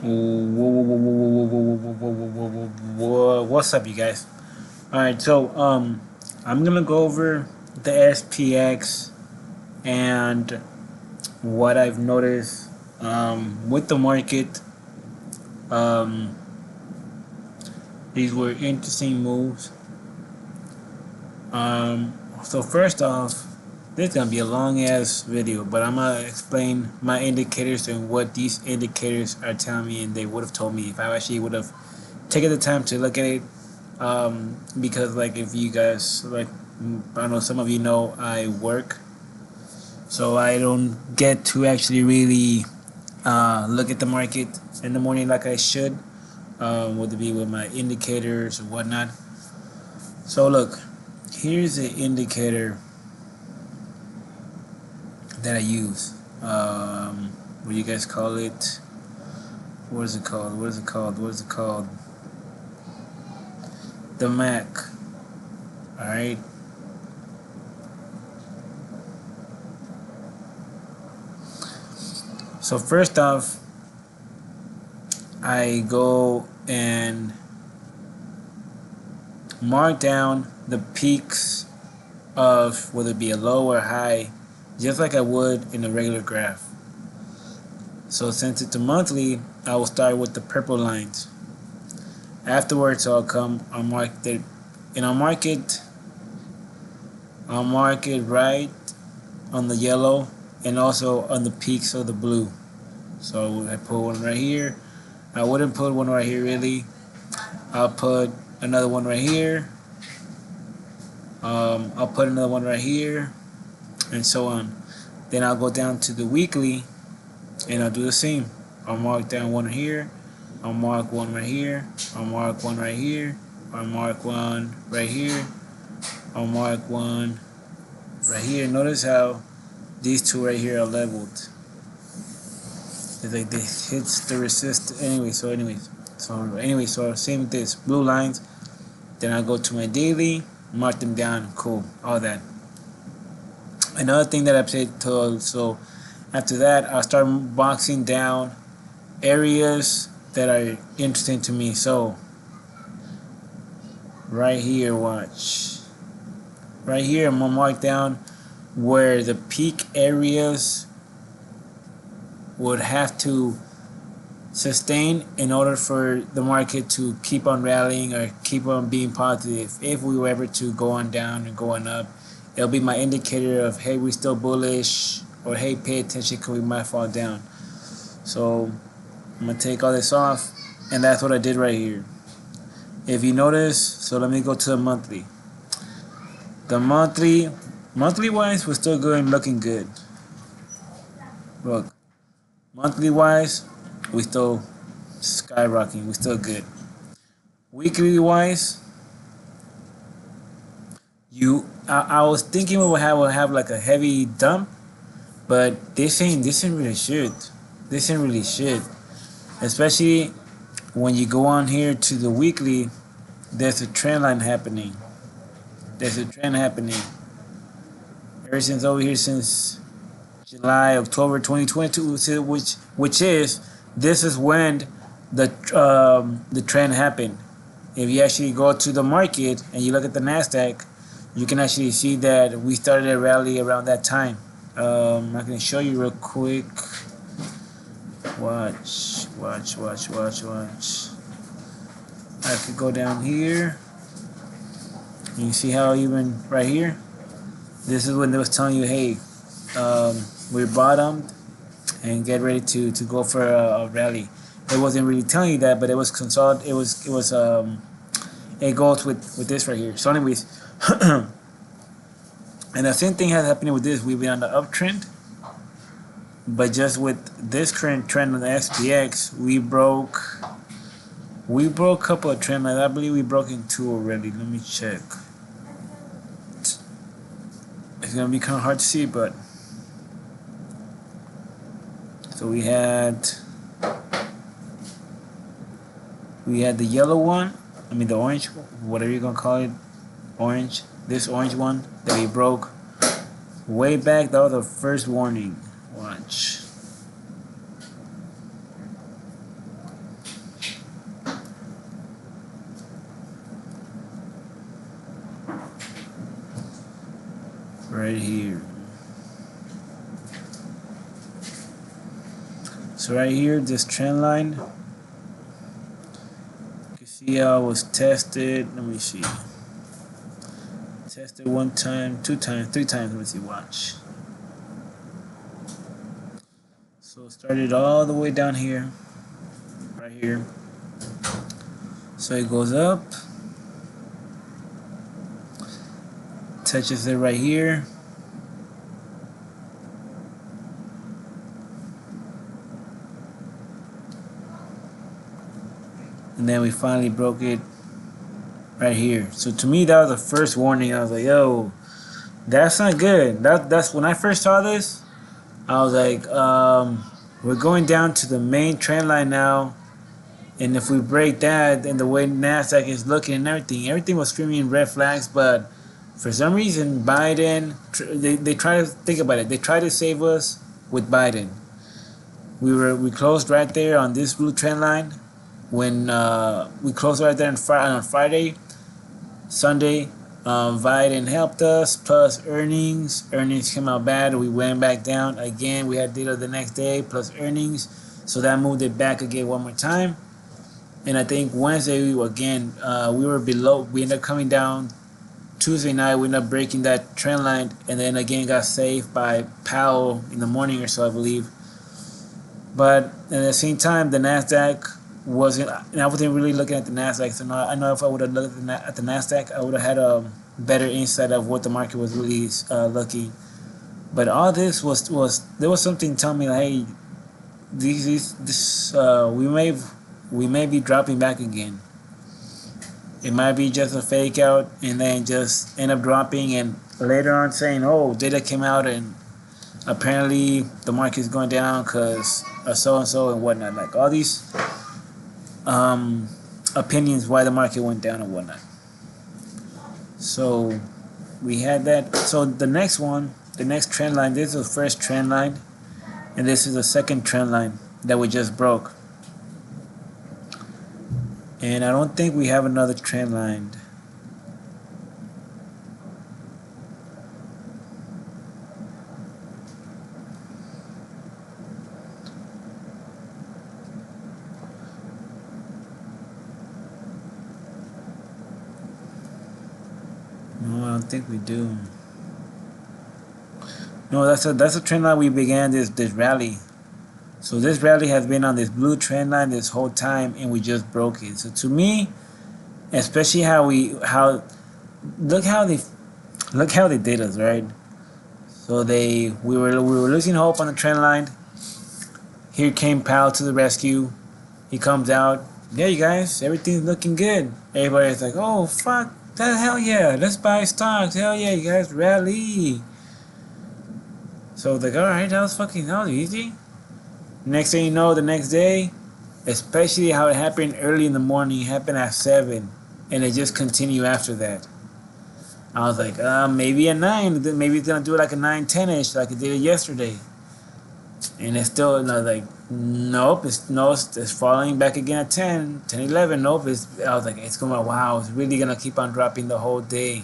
What's up, you guys? All right, so I'm gonna go over the SPX and what I've noticed with the market. Um, these were interesting moves. So first off, this is gonna be a long ass video, but I'm gonna explain my indicators and what these indicators are telling me, and they would have told me if I actually would have taken the time to look at it. Because like if you guys like, I know some of you know I work, so I don't get to actually really look at the market in the morning like I should, whether it be with my indicators or whatnot. So look, here's the indicator that I use. What do you guys call it? What is it called? What is it called? What is it called? The Mac. All right. So first off, I go and mark down the peaks of whether it be a low or high, just like I would in a regular graph. So since it's a monthly, I will start with the purple lines. Afterwards, I'll mark it, and I'll mark it right on the yellow and also on the peaks of the blue. So I put one right here. I wouldn't put one right here really. I'll put another one right here. I'll put another one right here, and so on. Then I'll go down to the weekly, and I'll do the same. I'll mark down one here. I'll mark one right here. I'll mark one right here. I'll mark one right here. I'll mark one right here. Notice how these two right here are leveled. It's like they hits the resist anyway. So same with this blue lines. Then I go to my daily, mark them down. Cool, all that. Another thing that I said to, so after that I'll start boxing down areas that are interesting to me. So right here, watch. Right here, I'm gonna mark down where the peak areas would have to sustain in order for the market to keep on rallying or keep on being positive. If we were ever to go on down and going up, it'll be my indicator of, hey, we're still bullish, or hey, pay attention because we might fall down. So I'm gonna take all this off, and that's what I did right here. If you notice, so let me go to the monthly. The monthly wise, we're still good and looking good. Look, monthly wise, we still skyrocketing. We still good. Weekly wise, I was thinking we would have like a heavy dump, but this ain't really shit. This ain't really shit. Especially when you go on here to the weekly, there's a trend line happening. There's a trend happening. Ever since over here since July, October 2022, which is this is when the trend happened. If you actually go to the market and you look at the nasdaq, you can actually see that we started a rally around that time. I'm going to show you real quick. Watch. I could go down here. You see how even right here, this is when they was telling you, hey, we're bottomed and get ready to go for a rally. It wasn't really telling you that, but it was it goes with this right here. So anyways, and the same thing has happening with this. We've been on the uptrend, but just with this current trend on the SPX, we broke a couple of trend lines. I believe we broke in two already. Let me check. It's gonna be kind of hard to see, but so we had the yellow one. I mean the orange, whatever you're gonna call it, orange. This orange one that we broke way back. That was the first warning. Watch. right here. So right here, this trend line, you can see how it was tested. Let me see. Tested one time, two times, three times. Let me see. Watch. So it started all the way down here, right here. So it goes up, touches it right here. And then we finally broke it right here. So to me, that was the first warning. I was like, yo, that's not good. That's when I first saw this, I was like, we're going down to the main trend line now. And if we break that, and the way NASDAQ is looking and everything was screaming red flags. But for some reason, Biden, they try to think about it. They try to save us with Biden. We closed right there on this blue trend line. When we closed right there on Friday, Sunday, Biden helped us, plus earnings came out bad. We went back down again. We had data the next day plus earnings, so that moved it back again one more time. And I think Wednesday we were below. We ended up coming down. Tuesday night we ended up breaking that trend line, and then again got saved by Powell in the morning or so, I believe. But at the same time, the NASDAQ wasn't, and I wasn't really looking at the NASDAQ. So I know if I would have looked at the NASDAQ, I would have had a better insight of what the market was really looking. But all this was there was something telling me like, hey, we may be dropping back again. It might be just a fake out and then just end up dropping, and later on saying, oh, data came out and apparently the market's going down because so and so and whatnot. Like all these opinions why the market went down and whatnot. So we had that. So the next trend line, this is the first trend line, and this is the second trend line that we just broke. And I don't think we have another trend line. No, I don't think we do. No, that's a trend line we began this rally. So this rally has been on this blue trend line this whole time, and we just broke it. So to me, especially look how they did us, right? So we were losing hope on the trend line. Here came Powell to the rescue. He comes out. Yeah, you guys, everything's looking good. Everybody's like, oh fuck, hell yeah, let's buy stocks. Hell yeah, you guys rally. So like, all right, that was easy. Next thing you know, the next day, especially how it happened early in the morning, it happened at 7, and it just continued after that. I was like, maybe at 9, maybe it's gonna do it like a 9-10ish, like it did yesterday. And it's still, and I was like, nope, it's falling back again at 10-11. Nope, I was like, it's gonna, wow, it's really gonna keep on dropping the whole day.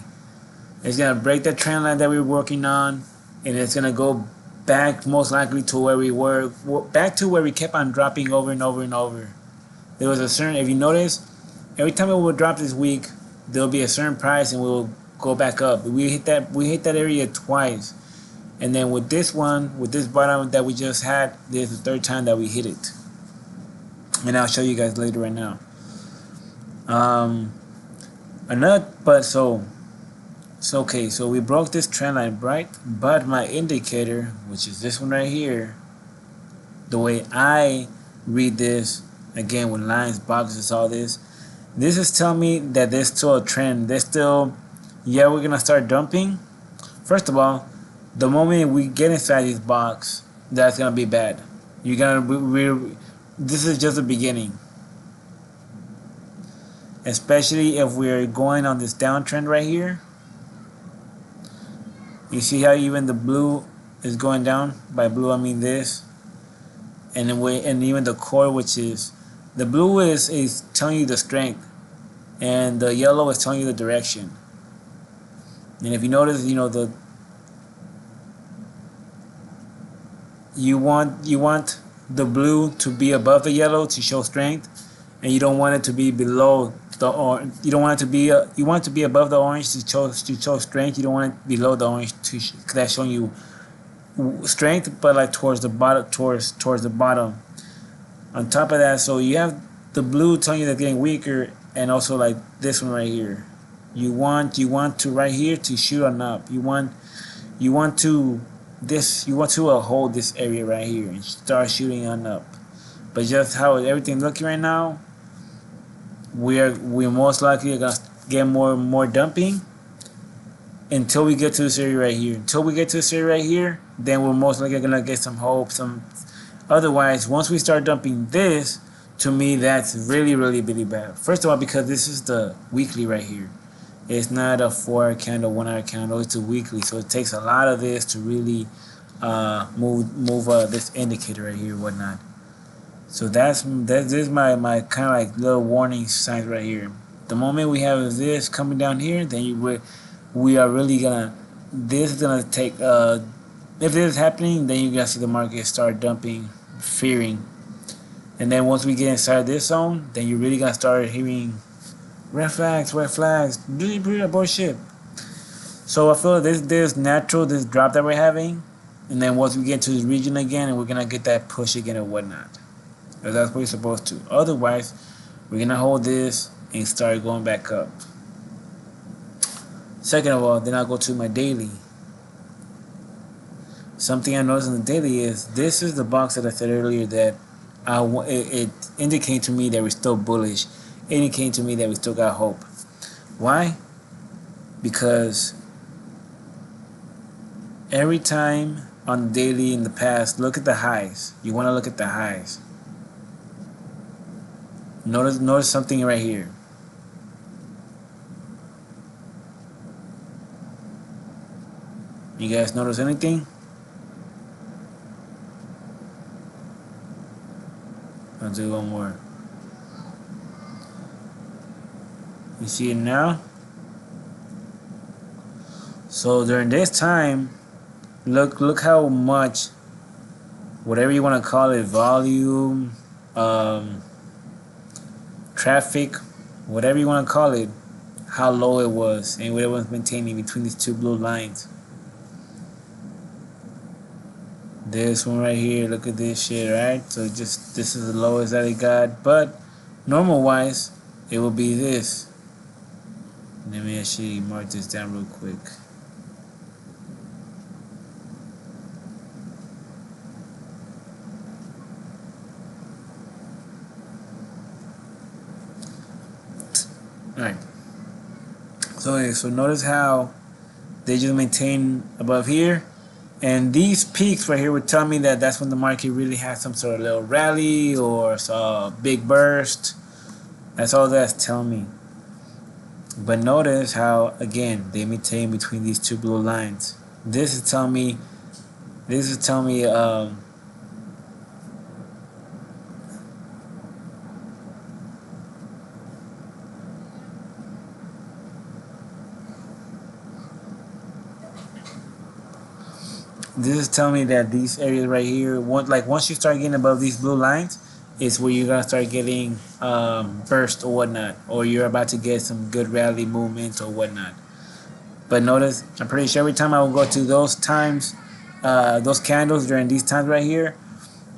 It's gonna break the trend line that we were working on, and it's gonna go back most likely to where we were, back to where we kept on dropping over and over and over. There was a certain, if you notice, every time it would drop this week, there'll be a certain price and we'll go back up. We hit that area twice, and then with this bottom that we just had, this is the third time that we hit it, and I'll show you guys later right now. Okay, so we broke this trend line, right? But my indicator, which is this one right here, the way I read this, again with lines, boxes, all this is telling me that there's still a trend. There's still, yeah, we're gonna start dumping. First of all, the moment we get inside this box, that's gonna be bad. This is just the beginning. Especially if we're going on this downtrend right here. You see how even the blue is going down? By blue I mean this, and even the core, which is the blue is telling you the strength, and the yellow is telling you the direction. And if you notice, you know, you want the blue to be above the yellow to show strength, and you don't want it to be below the orange. You don't want it to be you want it to be above the orange to show strength. You don't want it below the orange to cause that's showing you strength, but like towards the bottom, towards the bottom. On top of that, so you have the blue telling you they're getting weaker, and also like this one right here. You want to right here to shoot on up. You want to hold this area right here and start shooting on up. But just how everything's looking right now, we're most likely gonna get more dumping until we get to this area right here. Until we get to this area right here, then we're most likely gonna get some hope. Otherwise, once we start dumping this, to me that's really really bad. First of all, because this is the weekly right here. It's not a 4-hour candle, 1-hour candle. It's a weekly, so it takes a lot of this to really move this indicator right here, whatnot. So this is my kind of like little warning signs right here. The moment we have this coming down here, then we are really gonna. This is gonna take. If this is happening, then you gonna see the market start dumping, fearing, and then once we get inside this zone, then you're really gonna start hearing red flags, really bullshit. So I feel this natural, this drop that we're having, and then once we get to this region again, and we're gonna get that push again and whatnot. That's what we're supposed to. Otherwise, we're gonna hold this and start going back up. Second of all, then I'll go to my daily. Something I noticed in the daily is this is the box that I said earlier that it indicated to me that we're still bullish. It indicated to me that we still got hope. Why? Because every time on the daily in the past, look at the highs. You want to look at the highs. Notice something right here. You guys notice anything? I'll do one more. You see it now? So during this time, look how much, whatever you want to call it, volume, traffic, whatever you want to call it, how low it was and what it was maintaining between these two blue lines. This one right here, look at this shit, right? So just this is the lowest that it got, but normal wise, it will be this. Let me actually mark this down real quick. Alright. So notice how they just maintain above here. And these peaks right here would tell me that that's when the market really has some sort of little rally or a big burst. That's all that's telling me. But notice how, again, they maintain between these two blue lines. This is telling me that these areas right here, once you start getting above these blue lines, is where you're gonna start getting burst or whatnot, or you're about to get some good rally movements or whatnot. But notice, I'm pretty sure every time I will go to those times, those candles during these times right here,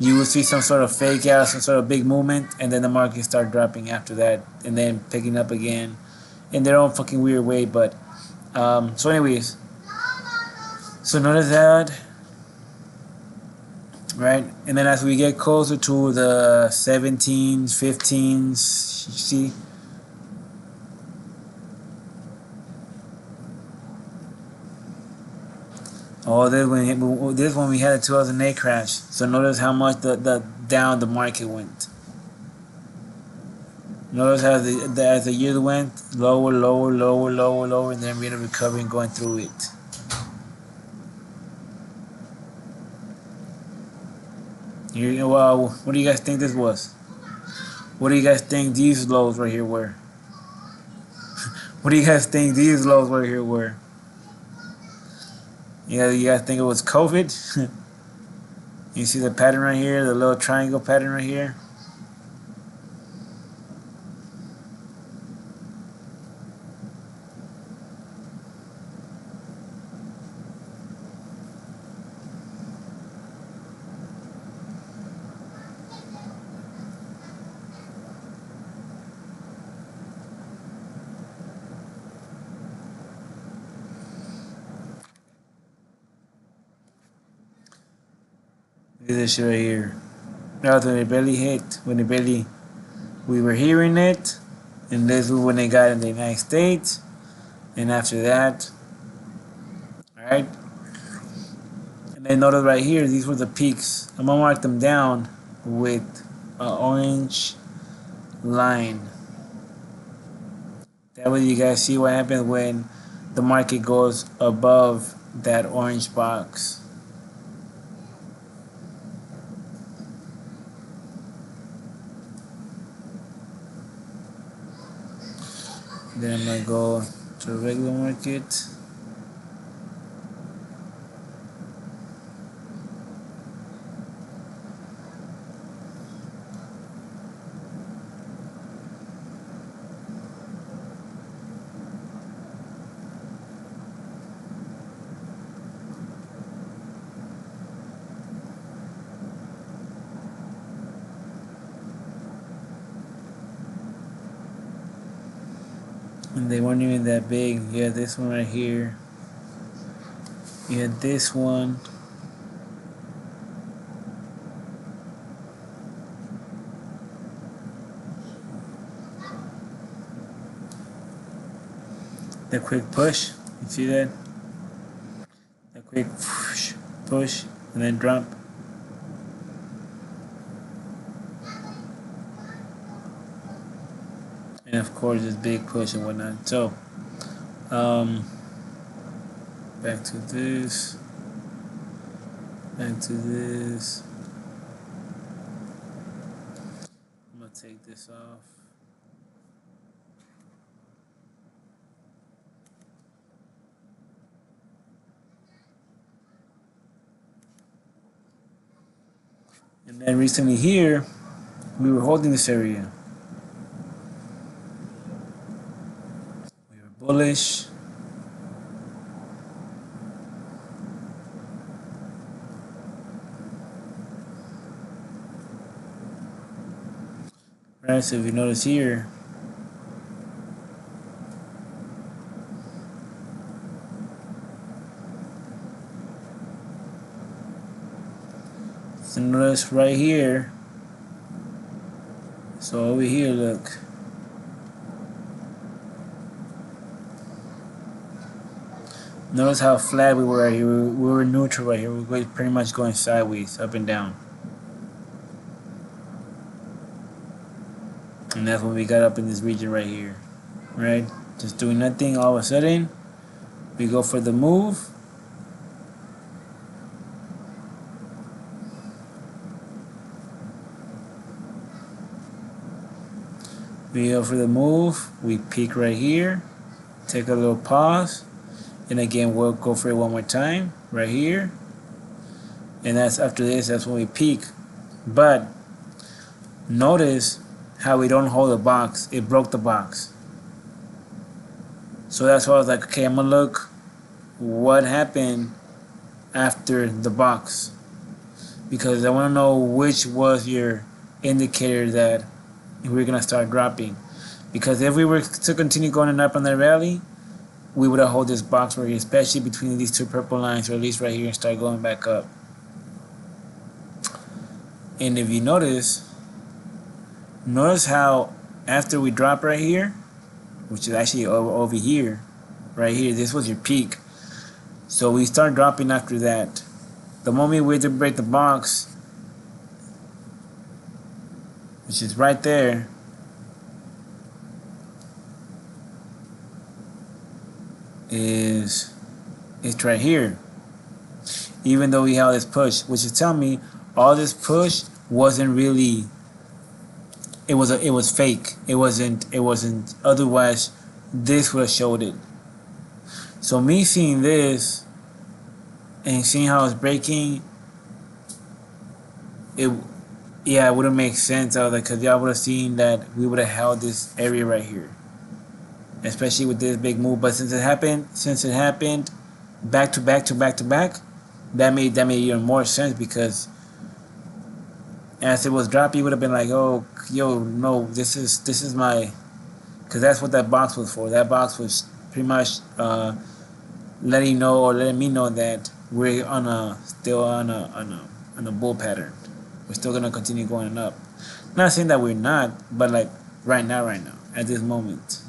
you will see some sort of fake out, some sort of big movement, and then the market start dropping after that, and then picking up again in their own fucking weird way. But so anyways, so notice that. Right, and then as we get closer to the 17s, 15s, you see, oh, this one we had a 2008 crash. So notice how much the down the market went. Notice how as the year went lower, and then we ended up recovering, going through it. Well, what do you guys think this was? What do you guys think these lows right here were? What do you guys think these lows right here were? You guys think it was COVID? You see the pattern right here, the little triangle pattern right here? Look at this shit right here. That was when it barely hit, we were hearing it, and this was when they got in the United States, and after that, alright? And then notice right here, these were the peaks. I'm gonna mark them down with an orange line. That way you guys see what happens when the market goes above that orange box. Then I'm gonna go to the regular market. And they weren't even that big. You had this one right here. You had this one. The quick push. You see that? The quick push and then drop. And of course this big push and whatnot. So back to this. Back to this. I'm gonna take this off. And then recently here, we were holding this area. We were bullish. Right, so if you notice here, so notice right here, so over here, look, notice how flat we were right here. We were neutral right here. We were pretty much going sideways, up and down. And that's when we got up in this region right here, right? Just doing nothing. All of a sudden, we go for the move. We go for the move. We peak right here. Take a little pause. And again, we'll go for it one more time, right here. And that's after this, that's when we peak. But notice how we don't hold the box. It broke the box. So that's why I was like, okay, I'm gonna look what happened after the box, because I want to know which was your indicator that we're gonna start dropping. Because if we were to continue going up on the rally, we would have hold this box right here, especially between these two purple lines, or at least right here, and start going back up. And if you notice how after we drop right here, which is actually over here, right here, this was your peak. So we start dropping after that. The moment we had to break the box, which is right there, it's right here. Even though we held this push, which is telling me all this push wasn't really, it was fake. It wasn't otherwise this would have showed it. So me seeing this and seeing how it's breaking, it, yeah, it wouldn't make sense. I was like, because y'all would have seen that we would have held this area right here, especially with this big move. But since it happened back to back to back to back, that made even more sense, because as it was dropping, you would have been like, oh, yo, no, this is my, because that's what that box was for. That box was pretty much letting me know that we're still on a bull pattern. We're still gonna continue going up. Not saying that we're not, but like right now, at this moment.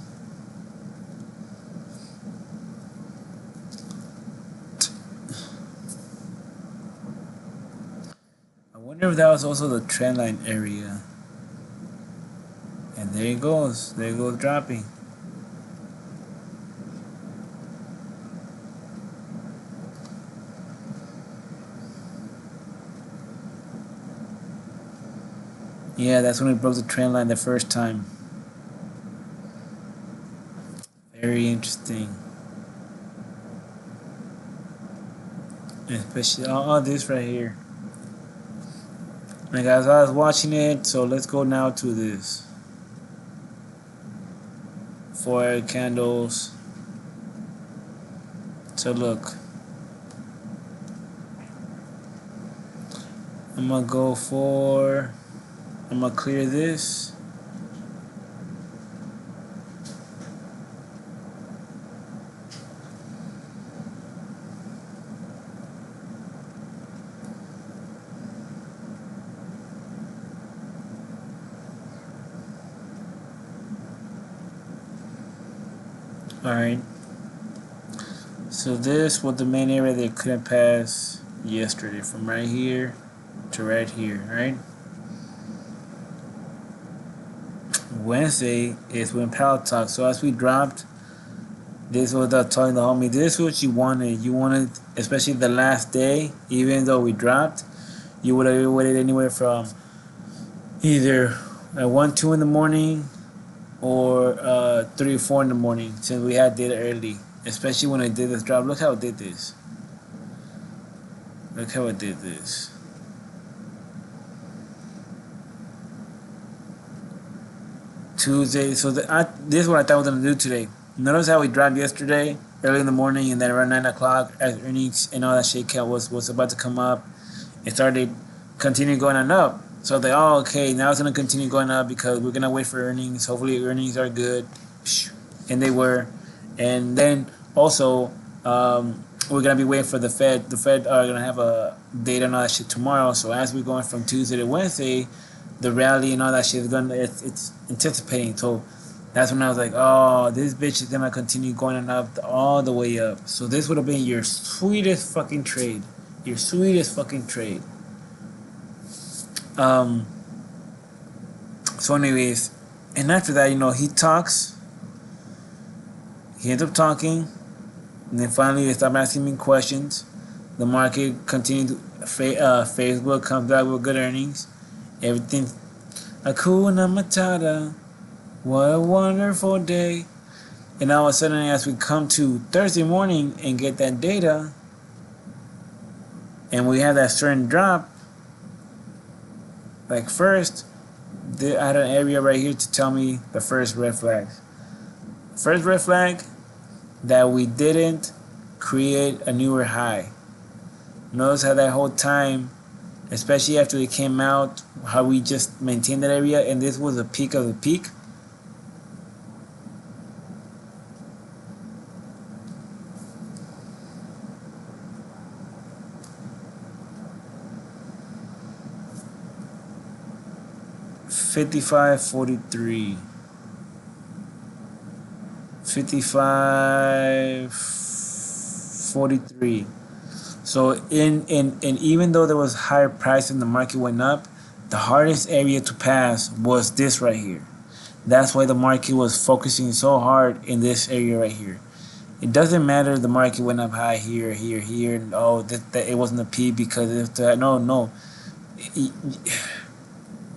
I wonder if that was also the trend line area. And there it goes. There it goes dropping. Yeah, that's when it broke the trend line the first time. Very interesting. Especially all this right here. And guys, I was watching it, so let's go now to this. 4 candles. So look. I'm gonna clear this. Alright. So this was the main area they couldn't pass yesterday, from right here to right here, right? Wednesday is when Powell talks. So as we dropped, this was telling the homie, this is what you wanted. You wanted, especially the last day, even though we dropped, you would have waited anywhere from either at 1, 2 in the morning or 3 or 4 in the morning, since we had data early. Especially when I did this drop. Look how it did this. Look how it did this. Tuesday. So this is what I thought I was gonna do today. Notice how we dropped yesterday early in the morning, and then around 9 o'clock as earnings and all that shit was about to come up, it started continuing going on up. So they okay, now it's gonna continue going up because we're gonna wait for earnings. Hopefully earnings are good, and they were. And then also we're gonna be waiting for the Fed. The Fed are gonna have a data and all that shit tomorrow. So as we're going from Tuesday to Wednesday, the rally and all that shit is it's anticipating. So that's when I was like, oh, this bitch is gonna continue going up all the way up. So this would have been your sweetest fucking trade. Your sweetest fucking trade. So anyways, and after that, he talks. He ends up talking, and then finally they stop asking me questions. The market continued. Facebook comes back with good earnings. Everything, Hakuna Matata. What a wonderful day. And all of a sudden, as we come to Thursday morning and get that data, and we have that certain drop, like first, I had an area right here to tell me the first red flag. First red flag, that we didn't create a newer high. Notice how that whole time, especially after it came out, how we just maintained that area, and this was a peak of the peak. $55.43. 55.43. So in even though there was higher price and the market went up, the hardest area to pass was this right here. That's why the market was focusing so hard in this area right here. It doesn't matter the market went up high here, here, here, and that it wasn't a P because it's no.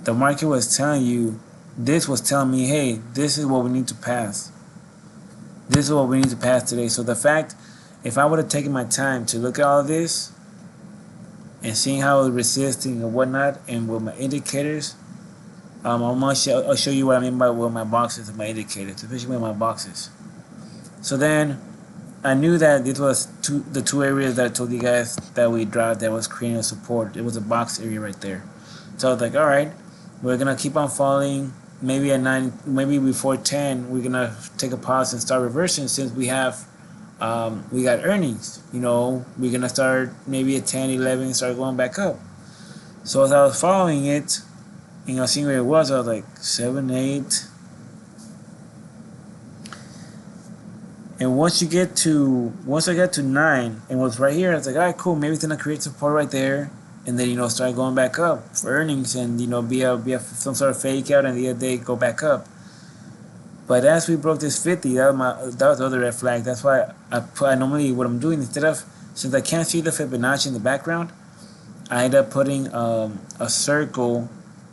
The market was telling you, this was telling me, hey, this is what we need to pass. This is what we need to pass today. So the fact, if I would have taken my time to look at all this, and seeing how it's resisting and whatnot, and with my indicators. I'll show you what I mean by with my boxes and my indicators, especially with my boxes. So then I knew that this was the two areas that I told you guys that we dropped that was creating a support. It was a box area right there. So I was like, all right, we're gonna keep on falling. Maybe at 9, maybe before 10, we're gonna take a pause and start reversing since we have we got earnings. You know, we're gonna start maybe at 10, 11, start going back up. So as I was following it, you know, seeing where it was, I was like 7, 8. And once I got to 9 and was right here, I was like, all right, cool. Maybe it's gonna create support right there, and then, you know, start going back up for earnings, and, you know, be a some sort of fake out, and the other day go back up. But as we broke this 50, that was the other red flag. That's why I normally what I'm doing, instead of, since I can't see the Fibonacci in the background, I end up putting a circle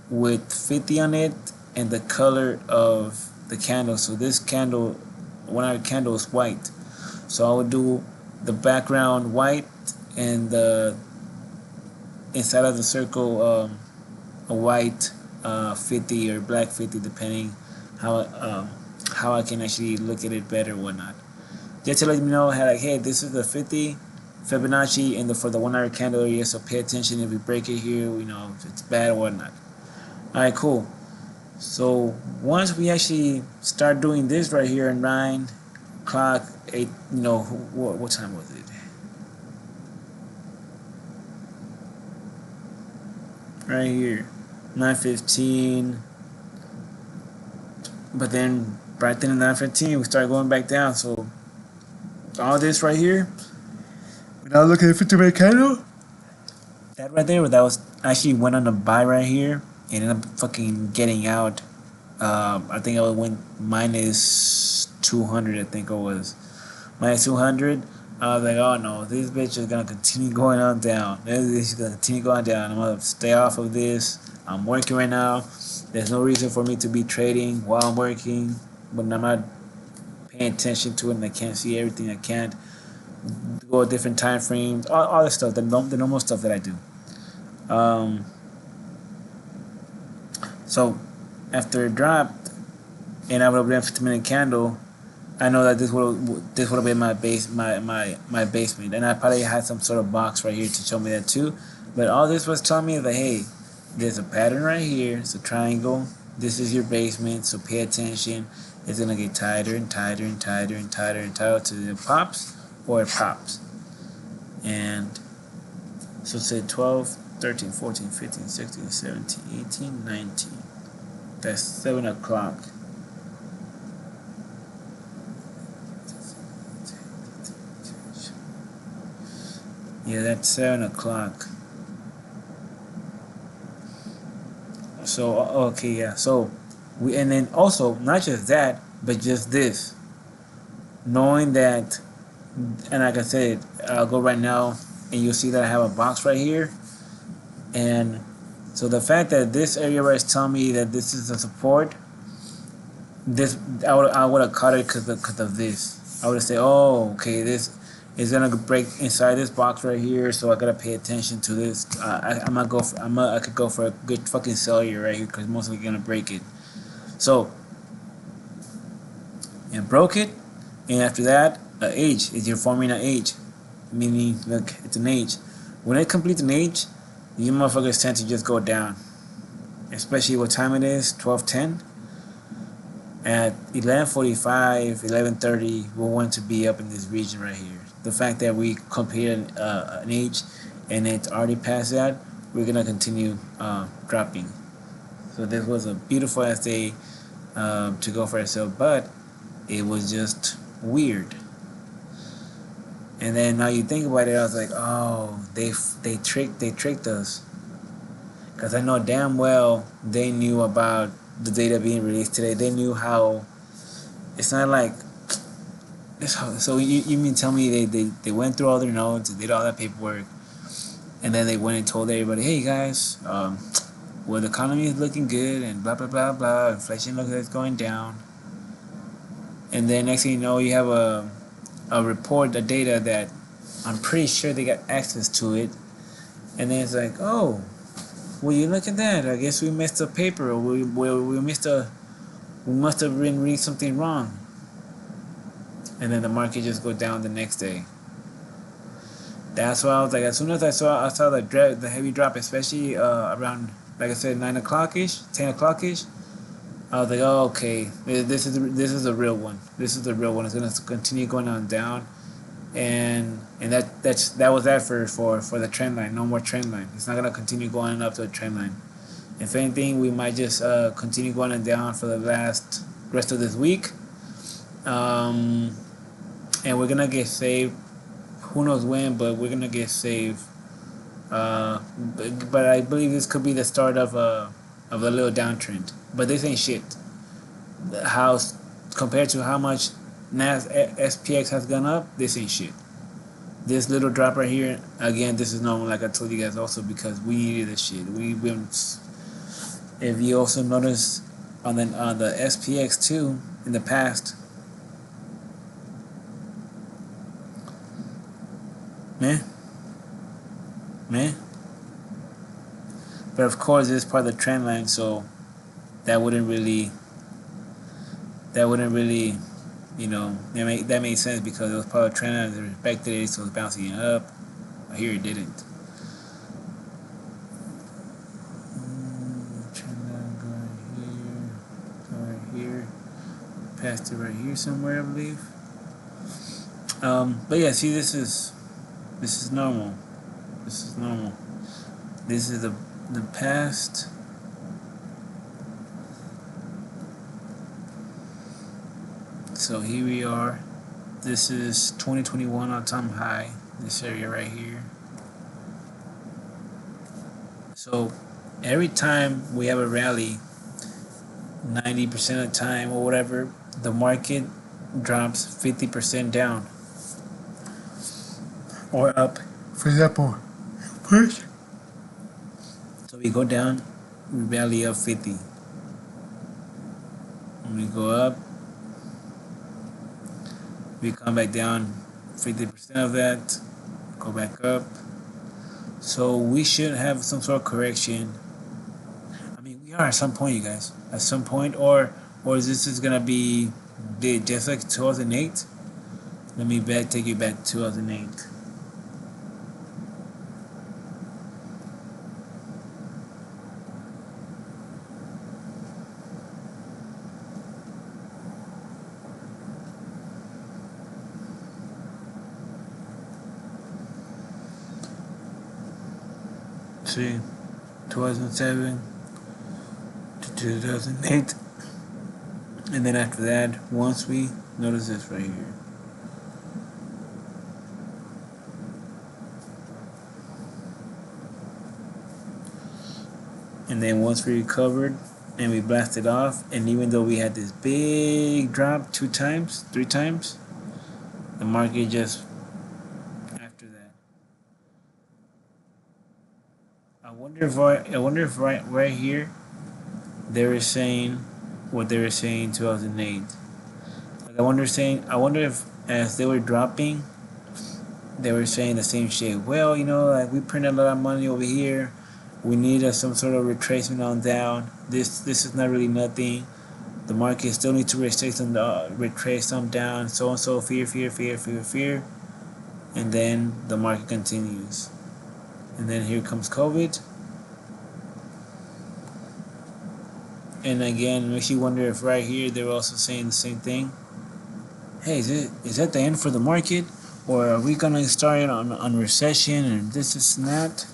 with 50 on it and the color of the candle. So this candle, 1 hour candle, is white. So I would do the background white and the inside of the circle a white 50 or black 50, depending how I can actually look at it better or whatnot. Just to let me know how, like, hey, this is the 50 Fibonacci and for the 1 hour candle area, so pay attention if we break it here, you know, if it's bad or whatnot. Alright, cool. So once we actually start doing this right here at 9 o'clock, 8, you know, what time was it? Right here, 9:15. But then right then at 9:15, we start going back down. So all this right here, without looking at the 50-minute candle, that right there, that was actually went on a buy right here and ended up fucking getting out. I think I went minus 200. I think it was minus 200. I was like, oh no, this bitch is gonna continue going on down. This is gonna continue going down. I'm gonna stay off of this. I'm working right now. There's no reason for me to be trading while I'm working, but I'm not paying attention to it, and I can't see everything. I can't go at different time frames. All the stuff, the normal stuff that I do. So after it dropped, and I would have been a 50-minute candle, I know that this would have been my basement, and I probably had some sort of box right here to show me that too. But all this was telling me that, hey, there's a pattern right here. It's a triangle. This is your basement, so pay attention. It's gonna get tighter and tighter and tighter and tighter and tighter till it pops or it pops. And so say 12, 13, 14, 15, 16, 17, 18, 19. That's 7 o'clock. Yeah, that's 7 o'clock. So okay, yeah. So and then also not just that, but just this, knowing that, and like I said, I'll go right now, and you'll see that I have a box right here, and so the fact that this area right is telling me that this is a support, this I would have caught it because of this. I would have said, oh, okay, this is gonna break inside this box right here, so I gotta pay attention to this. I could go for a good fucking sell here right here because most likely gonna break it. So it broke it, and after that, a H is you're forming an H, meaning look, it's an H. When it completes an H, you motherfuckers tend to just go down, especially what time it is, 12:10. At 11:45, 11:30, we want to be up in this region right here. The fact that we completed an H and it's already past that, we're gonna continue dropping. So this was a beautiful ass day to go for itself, but it was just weird. And then now you think about it, I was like, oh, they tricked us, because I know damn well they knew about the data being released today. They knew how. It's not like. So you mean tell me they went through all their notes and did all that paperwork, and then they went and told everybody, hey guys, well, the economy is looking good and blah blah blah blah, inflation looks like it's going down, and then next thing you know, you have a report, a data that I'm pretty sure they got access to it, And then it's like, oh, well, you look at that. I guess we missed a paper, or we missed we must have been reading something wrong. And then the market just go down the next day. That's why I was like, as soon as I saw the heavy drop, especially around, like I said, 9 o'clock ish, 10 o'clock ish. I was like, oh, okay, this is a real one. This is the real one. It's gonna continue going on down, and that was that for the trend line. No more trend line. It's not gonna continue going up to a trend line. If anything, we might just continue going on down for the rest of this week, and we're gonna get saved. Who knows when, but we're gonna get saved. But I believe this could be the start of a little downtrend. But this ain't shit. How compared to how much SPX has gone up, this ain't shit. This little drop right here, again, this is normal, like I told you guys also, because we needed this shit. We've been. If you also notice on the SPX too, in the past, man. But of course, it's part of the trend line, so that wouldn't really, you know, that made sense because it was part of the trend line. They respected it, so it was bouncing up. Here it didn't. Trend line go right here, passed it right here somewhere, I believe. But yeah, see, this is normal. This is normal. This is the past. So here we are. This is 2021 all-time high. This area right here. So every time we have a rally, 90% of the time or whatever, the market drops 50% down or up. For example, push. So we go down, we rally up 50. When we go up, we come back down 50% of that, go back up. So we should have some sort of correction. I mean, we are at some point, you guys. At some point, or is this gonna be just like 2008? Let me take you back to 2008. See, 2007 to 2008, and then after that, once we notice this right here, and then once we recovered and we blasted off, and even though we had this big drop 2 times, 3 times, the market just I wonder if right here they were saying what they were saying in 2008. Like I wonder if as they were dropping, they were saying the same shit. Well, you know, like we printed a lot of money over here. We need some sort of retracement on down. This is not really nothing. The market still needs to retrace some down. So and so, fear, and then the market continues. And then here comes COVID. And again, it makes you wonder if right here they're also saying the same thing. Hey, is that the end for the market? Or are we going to start on recession and this and that?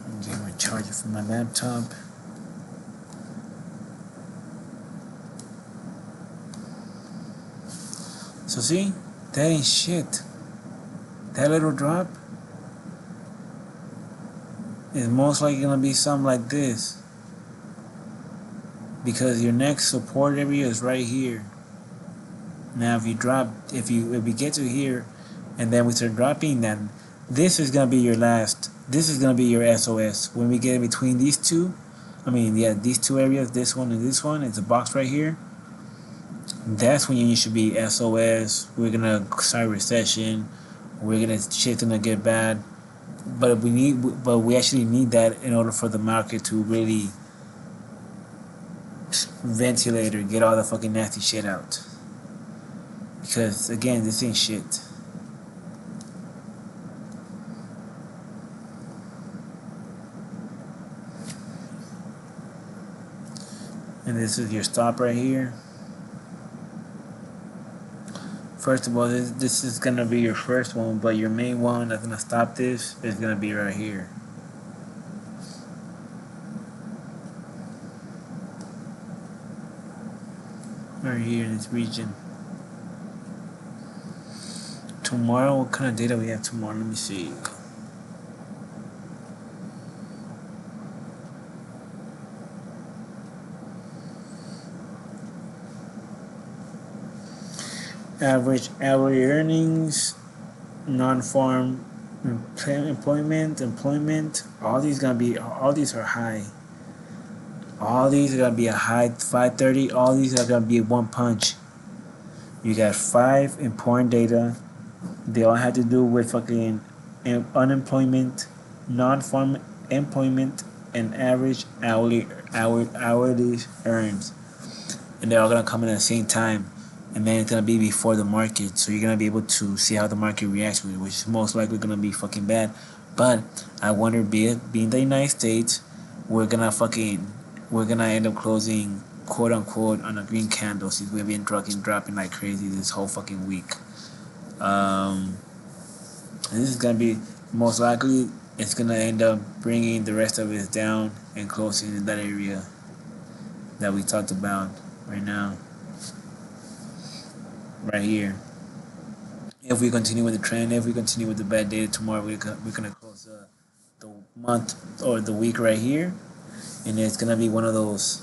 I'm getting my charger from my laptop. So see, that ain't shit. That little drop is most likely going to be something like this, because your next support area is right here. Now if we get to here and then we start dropping, then this is going to be your this is going to be your SOS. When we get in between these two, these two areas, this one and this one, it's a box right here. That's when you should be SOS. We're going to start recession, Shit's gonna get bad. But we actually need that in order for the market to really ventilate or get all the fucking nasty shit out. Because again, this ain't shit. And this is your stop right here. First of all, this is gonna be your first one, but your main one that's gonna stop this is gonna be right here. Right here in this region. Tomorrow, what kind of data we have tomorrow? Let me see. Average hourly earnings, non-farm employment. All these are high. All these are gonna be a high 530. All these are gonna be one punch. You got 5 important data. They all have to do with fucking unemployment, non-farm employment, and average hourly earns, and they're all gonna come in at the same time. And then it's gonna be before the market, so you're gonna be able to see how the market reacts with it, which is most likely gonna be fucking bad. But I wonder, being the United States, we're gonna end up closing quote unquote on a green candle, since we've been dropping like crazy this whole fucking week. And this is gonna be most likely it's gonna end up bringing the rest of it down and closing in that area that we talked about right now. Right here. If we continue with the trend, if we continue with the bad data tomorrow, we're gonna close the month or the week right here, and it's gonna be one of those.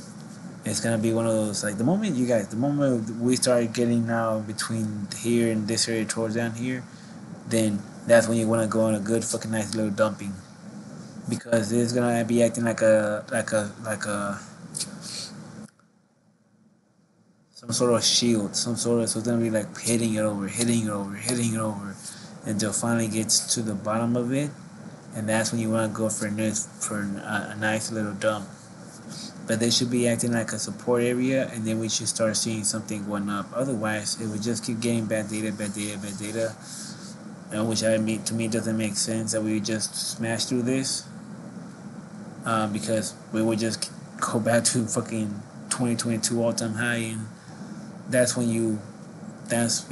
It's gonna be one of those, like, the moment we start getting now between here and this area towards down here, then that's when you want to go on a good fucking nice little dumping, because it's gonna be acting like a some sort of shield, so it's gonna be like hitting it over, until finally gets to the bottom of it, and that's when you want to go for a nice little dump. But they should be acting like a support area, and then we should start seeing something going up. Otherwise, it would just keep getting bad data, which to me doesn't make sense that we just smash through this, because we would just go back to fucking 2022 all-time high, and that's when that's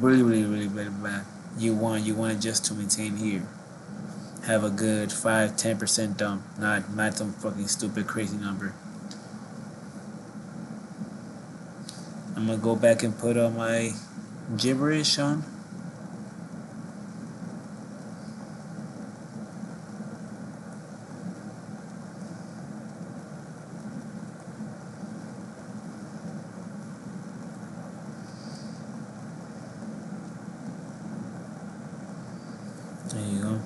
really bad. You want it just to maintain here, have a good 5-10% dump, not some fucking stupid crazy number. I'm gonna go back and put all my gibberish on. There you go.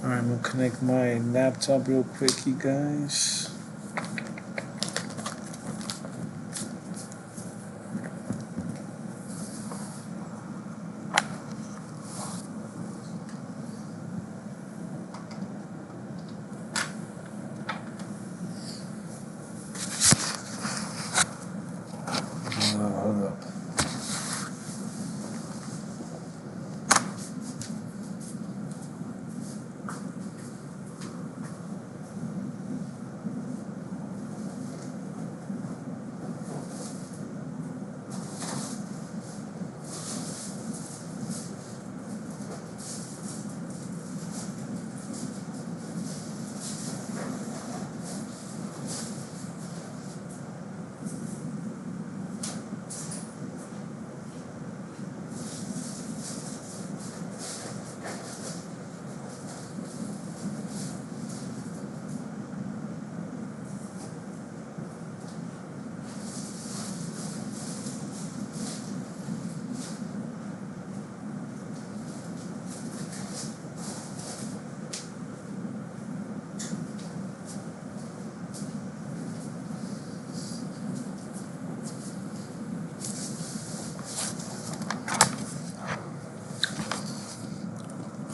Alright, I'm gonna connect my laptop real quick, you guys. Hold up.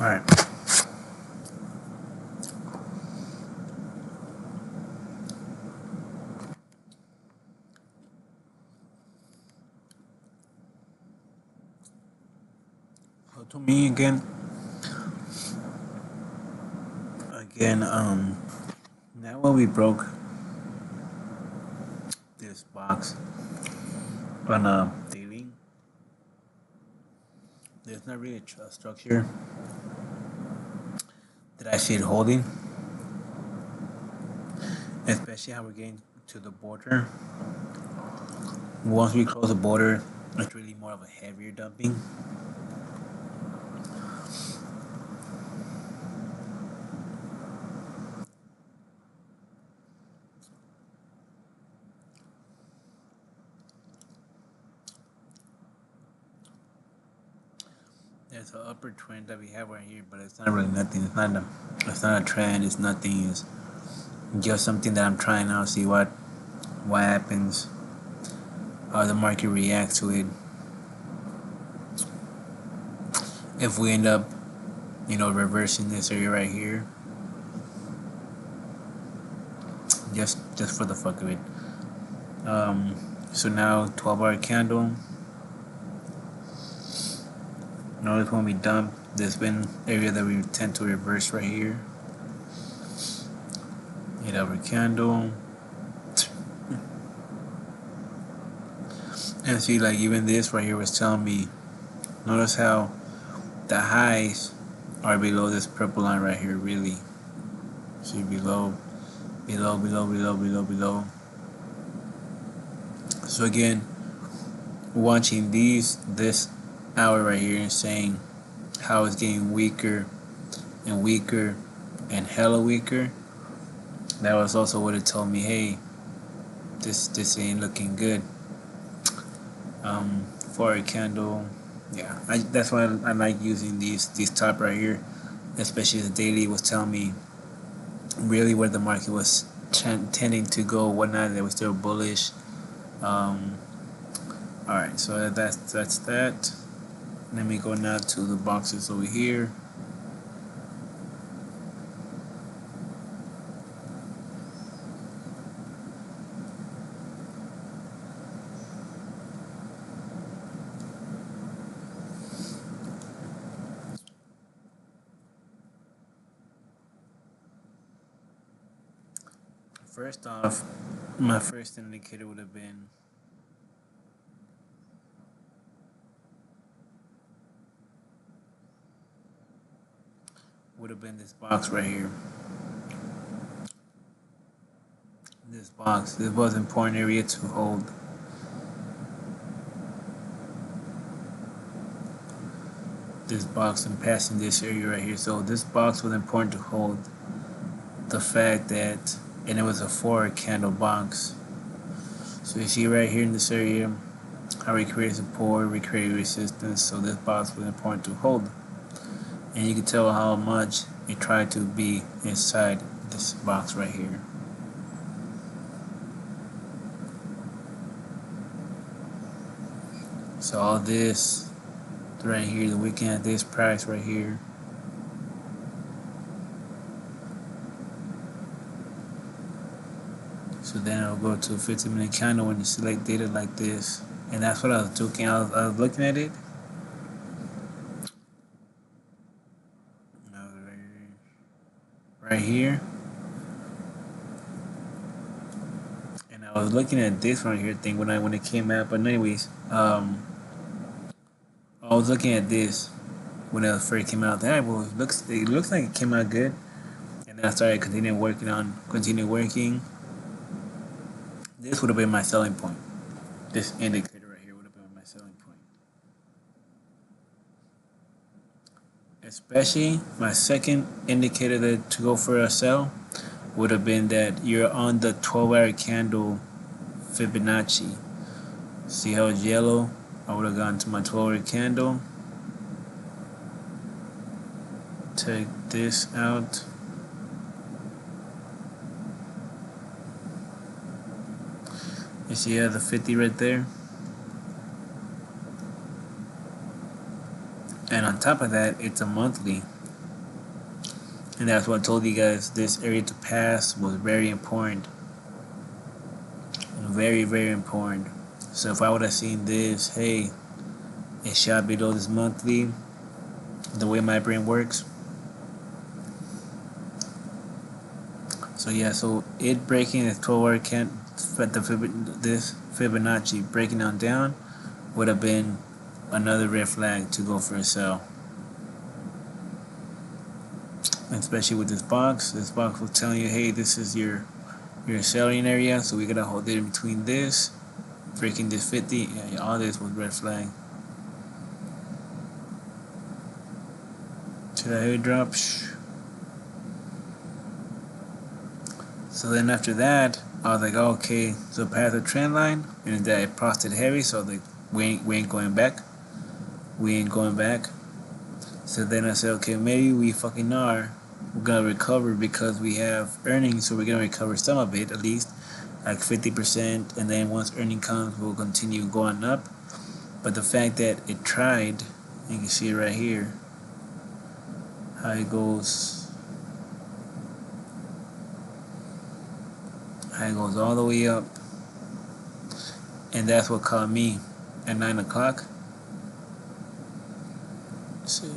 Alright. So to me again, now when we broke this box on a daily, there's not really a structure that I see it holding, especially how we're getting to the border. Once we close the border, it's really more of a heavier dumping. There's an upper trend that we have right here, but it's not really nothing. It's not a trend. It's nothing. It's just something that I'm trying out, see what happens, how the market reacts to it. If we end up, reversing this area right here, just for the fuck of it. So now 12-hour candle. Notice when we dump, there's been area that we tend to reverse right here. 8-hour candle. And see, like even this right here was telling me, notice how the highs are below this purple line right here, really. See, below. So again, watching this hour right here and saying how it's getting weaker and weaker and hella weaker, that was also what it told me, hey, this ain't looking good. 4-hour candle, yeah, that's why I like using these top right here, especially the daily was telling me really where the market was tending to go, whatnot. They were still bullish. Alright, so that's that. Let me go now to the boxes over here. First off, my first indicator would have been this box right here. This box. This was an important area to hold. This box and passing this area right here. So this box was important to hold. The fact that, and it was a 4-hour candle box. So you see right here in this area how we create support, we create resistance. So this box was important to hold. And you can tell how much it tried to be inside this box right here. So all this right here, we're looking at this price right here. So then I'll go to a 15-minute candle when you select data like this. And that's what I was doing. I was looking at it. Right here. And I was looking at this right here thing when it came out. But anyways, I was looking at this when it first came out. That well, it looks like it came out good. And then I started continue working. This would have been my selling point. This indicator right here would have been my selling point. Especially my second indicator to go for a sell would have been that you're on the 12-hour candle Fibonacci. See how it's yellow? I would have gone to my 12-hour candle. Take this out. You see the 50 right there? And on top of that, it's a monthly. And that's what I told you guys. This area to pass was very important. Very, very important. So if I would have seen this, hey, it shot below this monthly, the way my brain works. So yeah, so it breaking this 12-hour can't, this Fibonacci breaking down would have been another red flag to go for a sell. Especially with this box was telling you, hey, this is your selling area, so we gotta hold it in between this, breaking this 50. Yeah, all this was red flag. To the heavy drop. So then after that, I was like, oh, okay, so past the trend line, and that it prosted heavy, so like we ain't going back. We ain't going back. So then I said, okay, maybe we fucking are. We're gonna recover because we have earnings, so we're gonna recover some of it, at least like 50%, and then once earning comes, we'll continue going up. But the fact that it tried, you can see it right here, how it goes. It goes all the way up, and that's what caught me at 9 o'clock. See,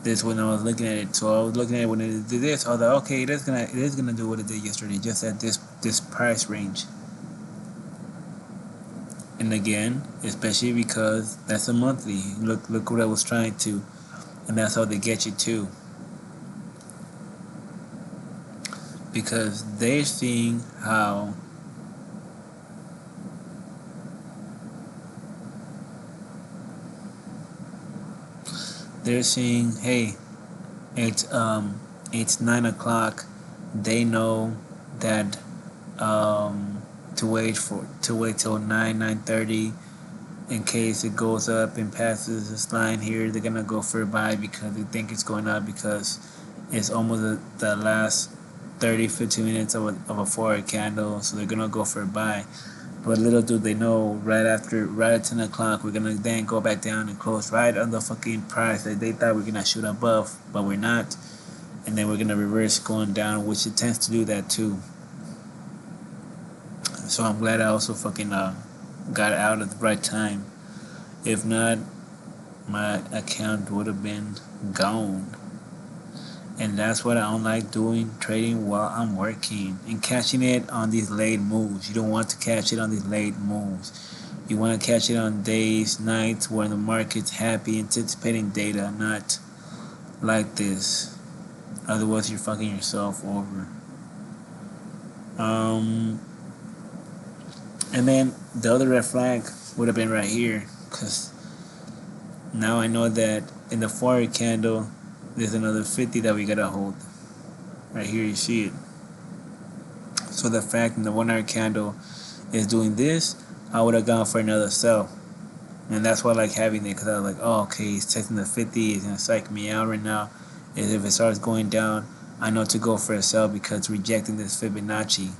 this when I was looking at it. So I was looking at it when it did this. I was like, okay, it is gonna do what it did yesterday, just at this price range. And again, especially because that's a monthly. Look what I was trying to, and that's how they get you too. Because they're seeing how hey, it's 9 o'clock. They know that to wait till 9:30 in case it goes up and passes this line here. They're gonna go for a buy because they think it's going up, because it's almost the last 30-15 minutes of a 4-hour candle, so they're gonna go for a buy. But little do they know, right at 10 o'clock, we're gonna then go back down and close right on the fucking price that they thought we're gonna shoot above, but we're not. And then we're gonna reverse going down, which it tends to do that too. So I'm glad I also fucking got out at the right time. If not, my account would have been gone. And that's what I don't like doing, trading while I'm working and catching it on these late moves. You don't want to catch it on these late moves. You want to catch it on days, nights where the market's happy, anticipating data, not like this. Otherwise, you're fucking yourself over. And then the other red flag would have been right here, because now I know that in the 4-hour candle, there's another 50 that we gotta hold. Right here, you see it. So the fact that the 1-hour candle is doing this, I would have gone for another sell. And that's why I like having it, because I was like, oh, okay, he's testing the 50, he's gonna psych me out right now. And if it starts going down, I know to go for a sell because it's rejecting this Fibonacci,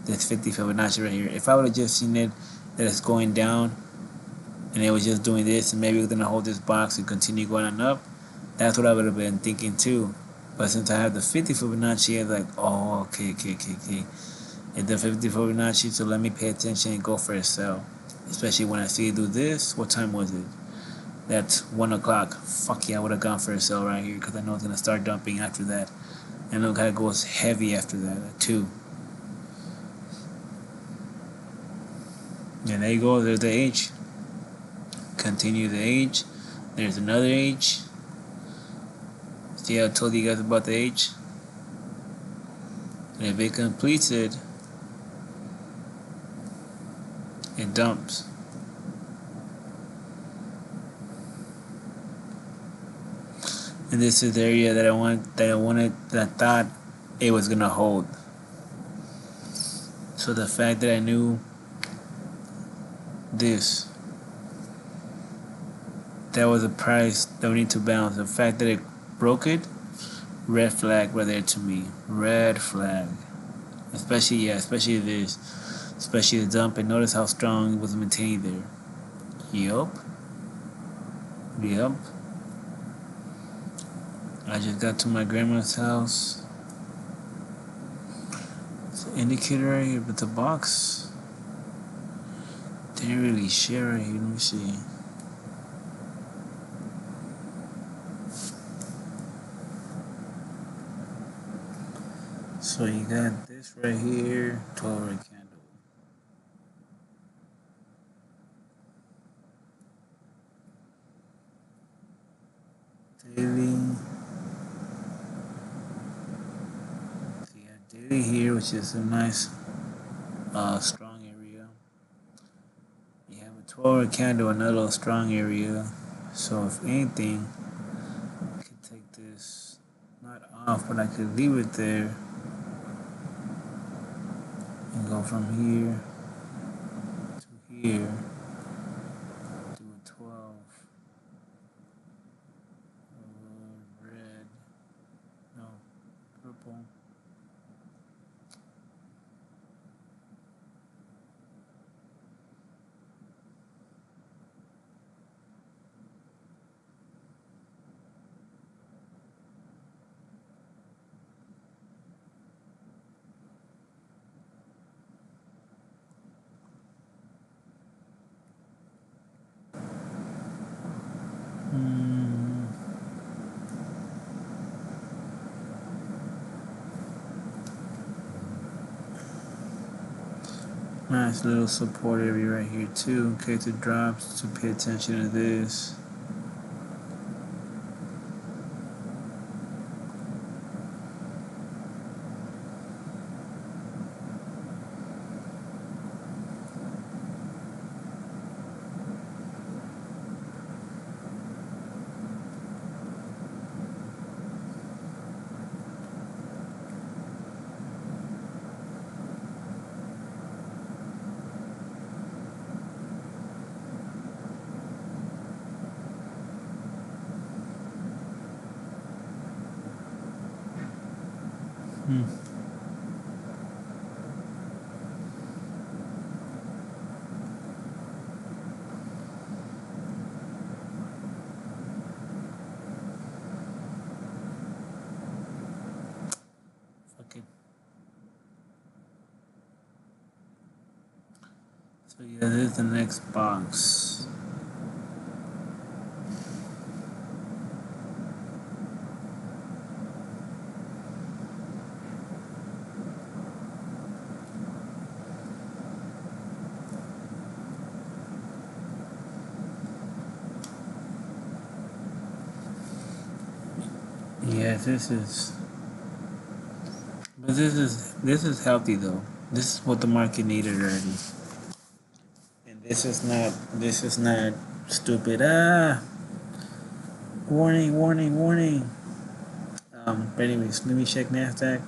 this 50 Fibonacci right here. If I would have just seen it that it's going down and it was just doing this, and maybe we're gonna hold this box and continue going on up, that's what I would have been thinking too. But since I have the 50 Fibonacci, I was like, oh, okay. It's the 50 Fibonacci, so let me pay attention and go for a sell. Especially when I see it do this. What time was it? That's 1 o'clock. Fuck yeah, I would have gone for a sell right here, because I know it's going to start dumping after that. And look how it goes heavy after that, at 2. And there you go, there's the H. Continue the H. There's another H. See, I told you guys about the H. And if it completes it, it dumps. And this is the area that I thought it was gonna hold. So the fact that I knew this, that was a price that we need to bounce. The fact that it broke it, red flag right there to me. Red flag. Especially this. Especially the dump, and notice how strong it was maintained there. Yup. I just got to my grandma's house. It's an indicator right here, but the box didn't really share right here. Let me see. So you got this right here, 12-hour candle. Daily. So you got daily here, which is a nice strong area. You have a 12-hour candle, another strong area. So if anything, I could take this not off, but I could leave it there and go from here to here, do a 12, red, no, purple. Nice little support area right here too, in case it drops, to pay attention to this. Okay. So yeah, this is the next box. Yeah, this is healthy though. This is what the market needed already. And this is not stupid. Warning, warning, warning. But anyways, let me check NASDAQ.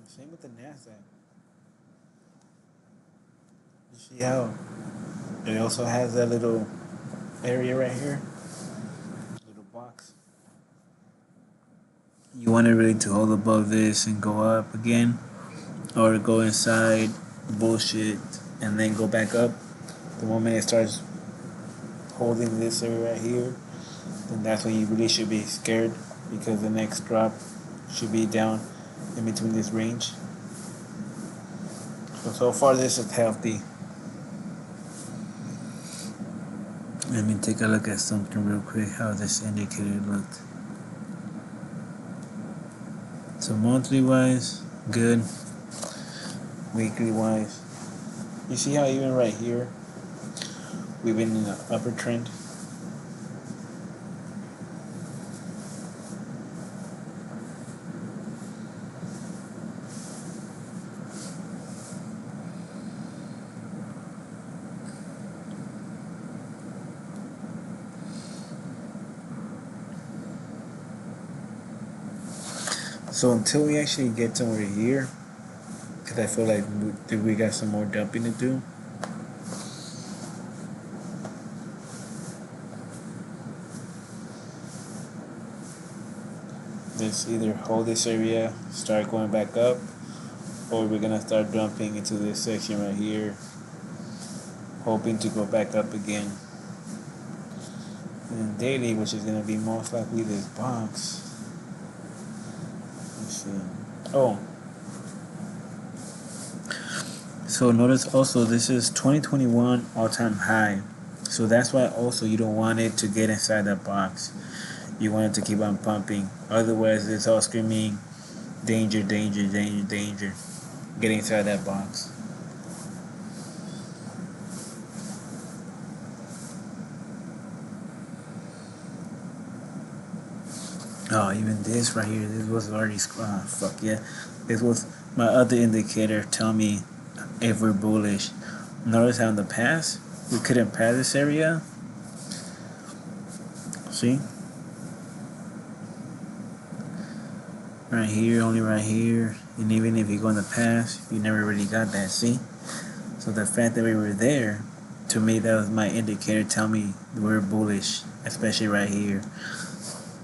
Same with the NASDAQ. You see how it also has that little area right here? Little box. You want it really to hold above this and go up again, or go inside, bullshit, and then go back up. The moment it starts holding this area right here, then that's when you really should be scared, because the next drop should be down in between this range. So far this is healthy. Let me take a look at something real quick, how this indicator looked. So monthly wise, good. Weekly wise, you see how even right here, we've been in an upper trend. So until we actually get somewhere here, because I feel like we got some more dumping to do. Let's either hold this area, start going back up, or we're gonna start dumping into this section right here, hoping to go back up again. And then daily, which is gonna be most likely this box. Let's see. Oh. So notice also this is 2021 all-time high. So that's why also you don't want it to get inside that box. You want it to keep on pumping. Otherwise, it's all screaming, danger, danger, danger, danger. Get inside that box. Oh, even this right here, this was already, fuck yeah. This was my other indicator telling me if we're bullish. Notice how in the past, we couldn't pass this area. See? Right here, only right here. And even if you go in the past, you never really got that, see? So the fact that we were there, to me, that was my indicator telling me we're bullish, especially right here.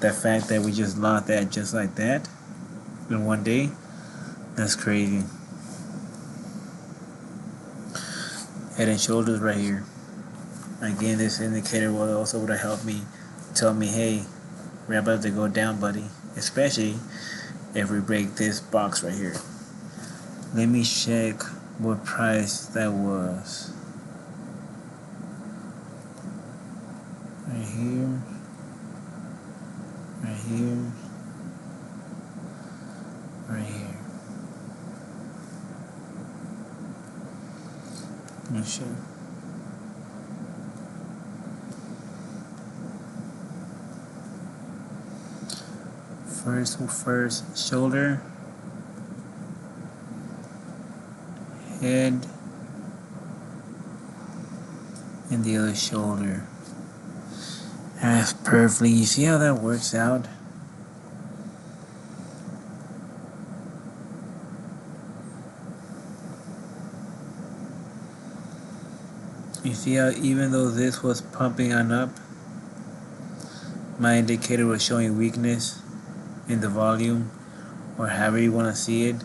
The fact that we just lost that just like that in one day, that's crazy. Head and shoulders right here. Again, this indicator will also would have helped me tell me, hey, we're about to go down, buddy. Especially if we break this box right here. Let me check what price that was. Right here. Right here. Right here. Let me check. First shoulder, head, and the other shoulder. That's perfectly. You see how that works out? You see how even though this was pumping on up, my indicator was showing weakness in the volume, or however you want to see it.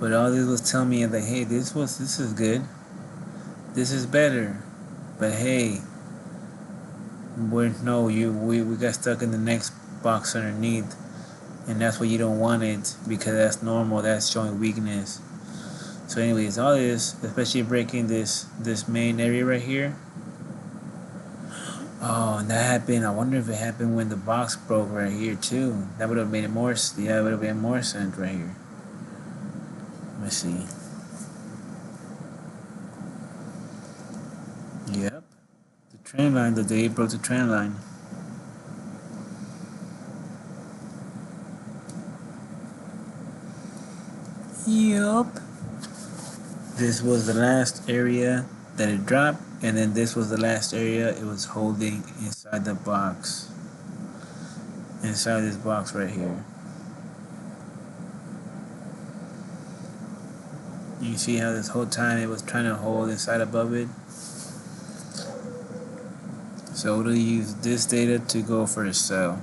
But all this was telling me that, hey, this is good. This is better. But hey, we got stuck in the next box underneath, and that's what you don't want it, because that's normal. That's showing weakness. So anyways, all this, especially breaking this main area right here. Oh, and that happened. I wonder if it happened when the box broke right here too. That would have made it more. Yeah, it would have made more sense right here. Let me see. Yep, the trend line. The day it broke the trend line. Yup. This was the last area that it dropped, and then this was the last area it was holding inside the box. Inside this box right here. You see how this whole time it was trying to hold inside above it? So we'll use this data to go for a sell.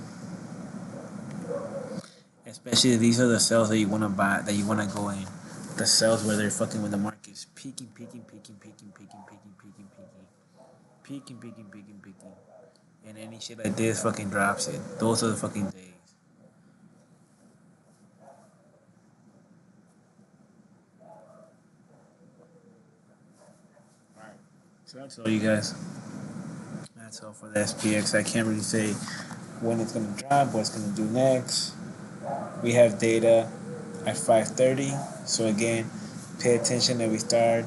Especially these are the cells that you want to buy, that you want to go in. The cells where they're fucking when the market's peaking. And any shit like this fucking drops it. Those are the fucking days. Alright. So that's all, you guys. That's all for the SPX. I can't really say when it's going to drop, what it's going to do next. We have data at 5:30. So again, pay attention that we start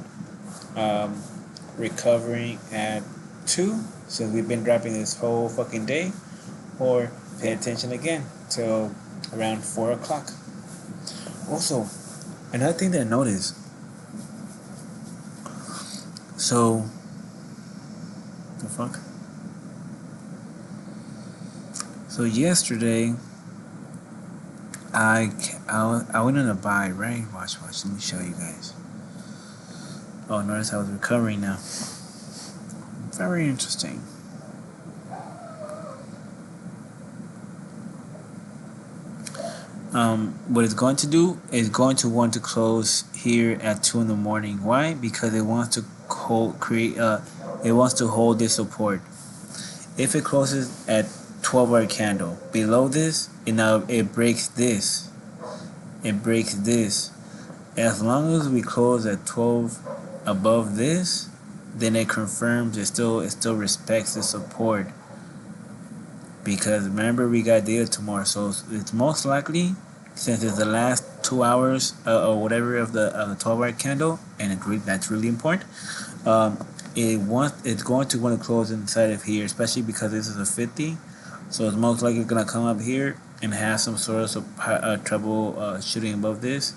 recovering at 2. So we've been dropping this whole fucking day. Or pay attention again till around 4 o'clock. Also, another thing that I noticed. So, the fuck? So yesterday, I went on a buy, right? Watch. Let me show you guys. Oh, notice I was recovering now. Very interesting. What it's going to do is going to want to close here at 2 in the morning. Why? Because it wants to it wants to hold this support. If it closes at 12-hour candle below this, and now it breaks this. It breaks this. As long as we close at 12 above this, then it confirms it still respects the support. Because remember, we got data tomorrow, so it's most likely, since it's the last 2 hours or whatever of the 12-hour candle, and that's really important. It's going to want to close inside of here, especially because this is a 50. So it's most likely going to come up here and have some sort of trouble shooting above this.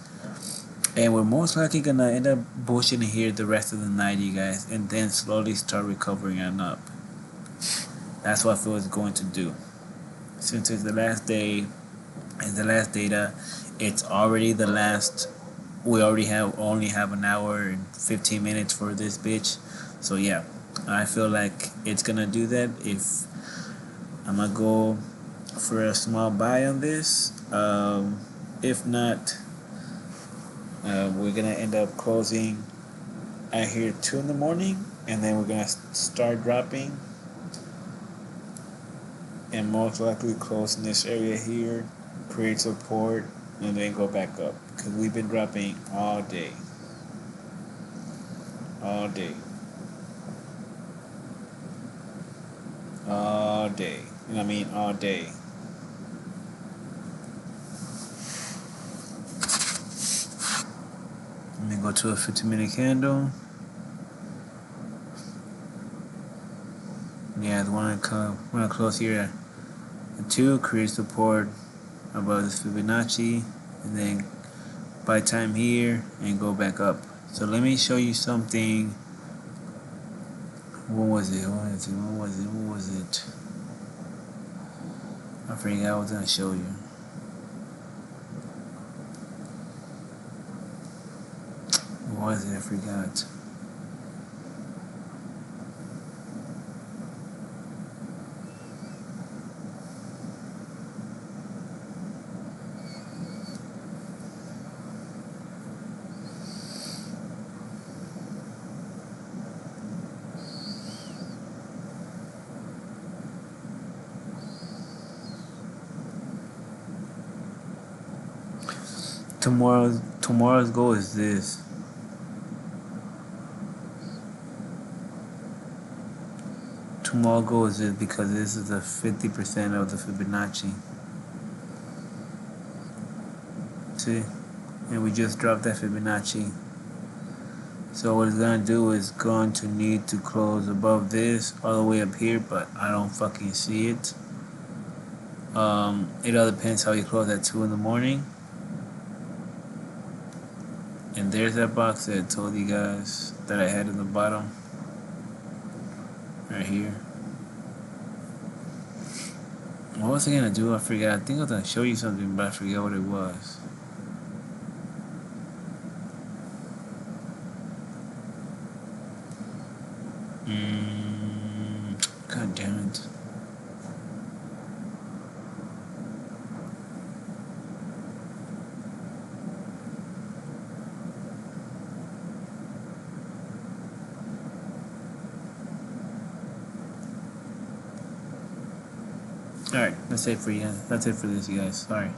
And we're most likely going to end up bullshitting here the rest of the night, you guys, and then slowly start recovering and up. That's what I feel it's going to do. Since it's the last day, it's the last data, it's already the last. We only have an hour and 15 minutes for this bitch. So yeah, I feel like it's gonna do that. If I'm gonna go for a small buy on this, if not, we're gonna end up closing at here 2 in the morning, and then we're gonna start dropping, and most likely close in this area here, create support, and then go back up, because we've been dropping all day. All day. I mean all day. Let me go to a 15-minute candle. Yeah, the one to close here at 2, create support above this Fibonacci, and then buy time here and go back up. So let me show you something. What was it? I forgot I was gonna show you. What was it? I forgot. Tomorrow's goal is this. Tomorrow's goal is this, because this is a 50% of the Fibonacci. See? And we just dropped that Fibonacci. So what it's gonna do is going to need to close above this all the way up here, but I don't fucking see it. It all depends how you close at 2 in the morning. And there's that box that I told you guys that I had in the bottom. Right here. What was I gonna do? I forgot. I think I was gonna show you something, but I forgot what it was. God damn it. Alright, that's it for you. That's it for this, you guys. Sorry.